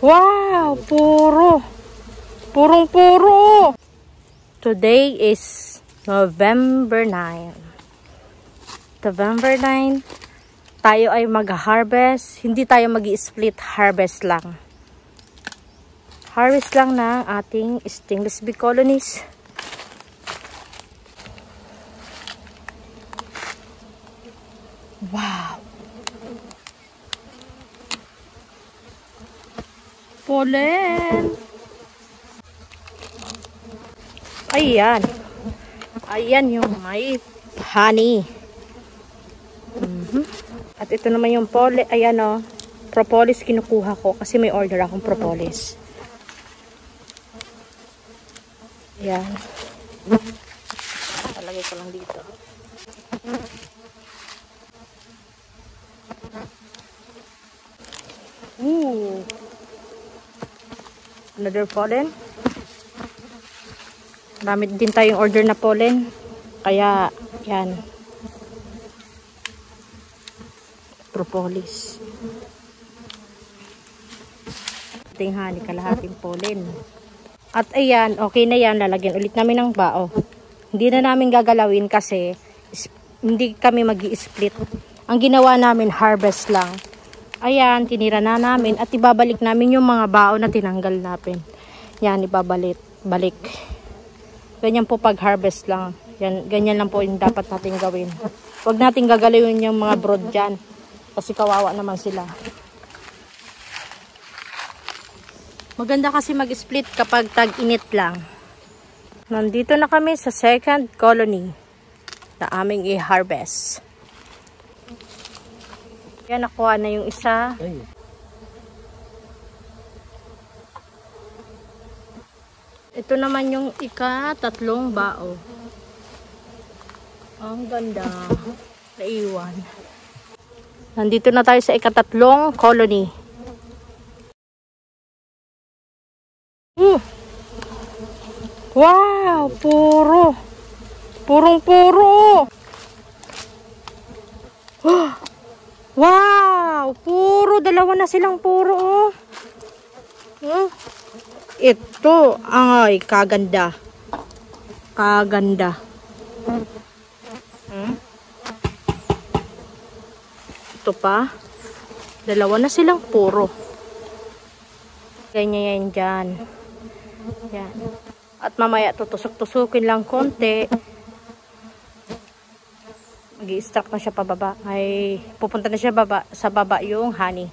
Wow, purong-puro. Today is November 9. November 9, tayo ay mag-harvest. Hindi tayo mag-split, harvest lang. Harvest lang ng ating stainless bee colonies. Wow! Pollen! Ayan. Ayan yung may honey. At ito naman yung pollen. Ayan o. Propolis kinukuha ko kasi may order akong propolis. Ayan. Talagay ko lang dito. Ooh. Another pollen. Marami din tayong order na pollen. Kaya, yan. Propolis. Ating honey, kalahating pollen. At ayan, okay na yan. Lalagyan ulit namin ng bao. Hindi na namin gagalawin kasi hindi kami magi-split. Ang ginawa namin, harvest lang. Ayan, tinira na namin at ibabalik namin yung mga bao na tinanggal natin. Yan, balik. Ganyan po pag harvest lang. Yan, ganyan lang po yung dapat natin gawin. Huwag natin gagalawin yung mga brood dyan. Kasi kawawa naman sila. Maganda kasi mag-split kapag tag-init lang. Nandito na kami sa second colony na aming i-harvest. Yan, nakuha na yung isa. Ito naman yung ika-tatlong bao. Ang ganda. Naiwan. Nandito na tayo sa ika-tatlong colony. Wow! Purong-puro! Wow! Puro! Dalawa na silang puro, oh. Ito, ay, kaganda. Kaganda. Ito pa. Dalawa na silang puro. Ganyan yan dyan. Yan. At mamaya tutusok-tusukin lang konti. Mag-i-stack na siya pababa. Ay, pupunta na siya sa baba yung honey.